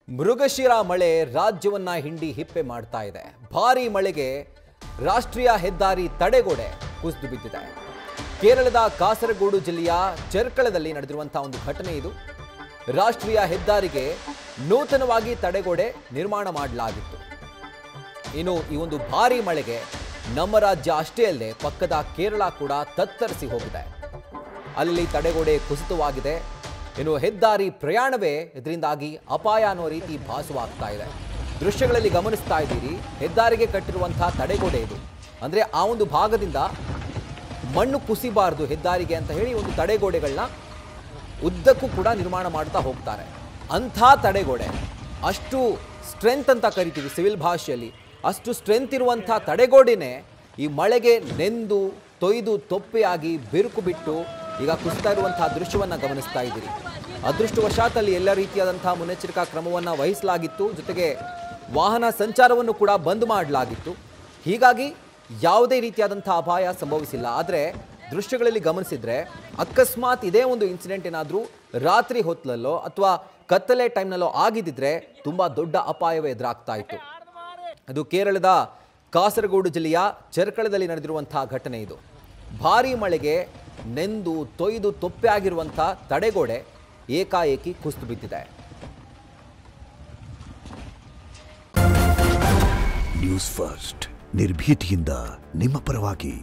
ಮೃಗಶಿರ ಮಳೆ ರಾಜ್ಯವನ್ನ ಹಿಂಡಿ ಹಿಪ್ಪೆ ಮಾಡ್ತಾ ಇದೆ. ಭಾರೀ ಮಳೆಗೆ ರಾಷ್ಟ್ರೀಯ ಹೆದ್ದಾರಿ ತಡೆಗೋಡೆ ಕುಸಿದು ಬಿದ್ದಿದೆ. ಕೇರಳದ ಕಾಸರಗೋಡು ಜಿಲ್ಲೆಯ ಚೆರ್ಕಳದಲ್ಲಿ ನಡೆದಿರುವಂತಹ ಒಂದು ಘಟನೆ ಇದು. ರಾಷ್ಟ್ರೀಯ ಹೆದ್ದಾರಿಗೆ ನೂತನವಾಗಿ ತಡೆಗೋಡೆ ನಿರ್ಮಾಣ ಮಾಡಲಾಗಿತ್ತು. ಇನ್ನು ಈ ಒಂದು ಭಾರೀ ಮಳೆಗೆ ನಮ್ಮ ರಾಜ್ಯ ಅಷ್ಟೇ ಅಲ್ಲದೆ ಪಕ್ಕದ ಕೇರಳ ಕೂಡ ತತ್ತರಿಸಿ ಹೋಗಿದೆ. ಅಲ್ಲಿ ತಡೆಗೋಡೆ ಕುಸಿತವಾಗಿದೆ. ಇನ್ನು ಹೆದ್ದಾರಿ ಪ್ರಯಾಣವೇ ಇದರಿಂದಾಗಿ ಅಪಾಯ ಅನ್ನೋ ರೀತಿ ಭಾಸವಾಗ್ತಾ ಇದೆ. ದೃಶ್ಯಗಳಲ್ಲಿ ಗಮನಿಸ್ತಾ ಇದ್ದೀರಿ, ಹೆದ್ದಾರಿಗೆ ಕಟ್ಟಿರುವಂತಹ ತಡೆಗೋಡೆ ಇದು. ಅಂದ್ರೆ ಆ ಒಂದು ಭಾಗದಿಂದ ಮಣ್ಣು ಕುಸಿಬಾರದು ಹೆದ್ದಾರಿಗೆ ಅಂತ ಹೇಳಿ ಒಂದು ತಡೆಗೋಡೆಗಳನ್ನ ಉದ್ದಕ್ಕೂ ಕೂಡ ನಿರ್ಮಾಣ ಮಾಡ್ತಾ ಹೋಗ್ತಾರೆ. ಅಂಥ ತಡೆಗೋಡೆ, ಅಷ್ಟು ಸ್ಟ್ರೆಂತ್ ಅಂತ ಕರಿತೀವಿ ಸಿವಿಲ್ ಭಾಷೆಯಲ್ಲಿ, ಅಷ್ಟು ಸ್ಟ್ರೆಂತ್ ಇರುವಂಥ ತಡೆಗೋಡೆನೇ ಈ ಮಳೆಗೆ ನೆಂದು ತೊಯ್ದು ತೊಪ್ಪೆಯಾಗಿ ಬಿರುಕು ಬಿಟ್ಟು ಈಗ ಕುಸಿತಾ ಇರುವಂತಹ ದೃಶ್ಯವನ್ನು ಗಮನಿಸ್ತಾ ಇದ್ದೀರಿ. ಅದೃಷ್ಟವಶಾತ್ ಎಲ್ಲ ರೀತಿಯಾದಂತಹ ಮುನ್ನೆಚ್ಚರಿಕಾ ಕ್ರಮವನ್ನು ವಹಿಸಲಾಗಿತ್ತು. ಜೊತೆಗೆ ವಾಹನ ಸಂಚಾರವನ್ನು ಕೂಡ ಬಂದ್ ಮಾಡಲಾಗಿತ್ತು. ಹೀಗಾಗಿ ಯಾವುದೇ ರೀತಿಯಾದಂತಹ ಅಪಾಯ ಸಂಭವಿಸಿಲ್ಲ. ಆದರೆ ದೃಶ್ಯಗಳಲ್ಲಿ ಗಮನಿಸಿದ್ರೆ ಅಕಸ್ಮಾತ್ ಇದೇ ಒಂದು ಇನ್ಸಿಡೆಂಟ್ ಏನಾದರೂ ರಾತ್ರಿ ಹೊತ್ತಲಲ್ಲೋ ಅಥವಾ ಕತ್ತಲೆ ಟೈಮ್ನಲ್ಲೋ ಆಗಿದ್ದಿದ್ರೆ ತುಂಬಾ ದೊಡ್ಡ ಅಪಾಯವೇ ಎದುರಾಗ್ತಾ ಇತ್ತು. ಅದು ಕೇರಳದ ಕಾಸರಗೋಡು ಜಿಲ್ಲೆಯ ಚೆರ್ಕಳದಲ್ಲಿ ನಡೆದಿರುವಂತಹ ಘಟನೆ ಇದು. ಭಾರೀ ಮಳೆಗೆ ನೆಂದು ತೊಯ್ದು ತೊಪ್ಪೆ ಆಗಿರುವಂಥ ತಡೆಗೋಡೆ ಏಕಾಏಕಿ ಕುಸಿದು ಬಿದ್ದಿದೆ. ನ್ಯೂಸ್ ಫಸ್ಟ್ ನಿರ್ಭೀತಿಯಿಂದ ನಿಮ್ಮ ಪರವಾಗಿ.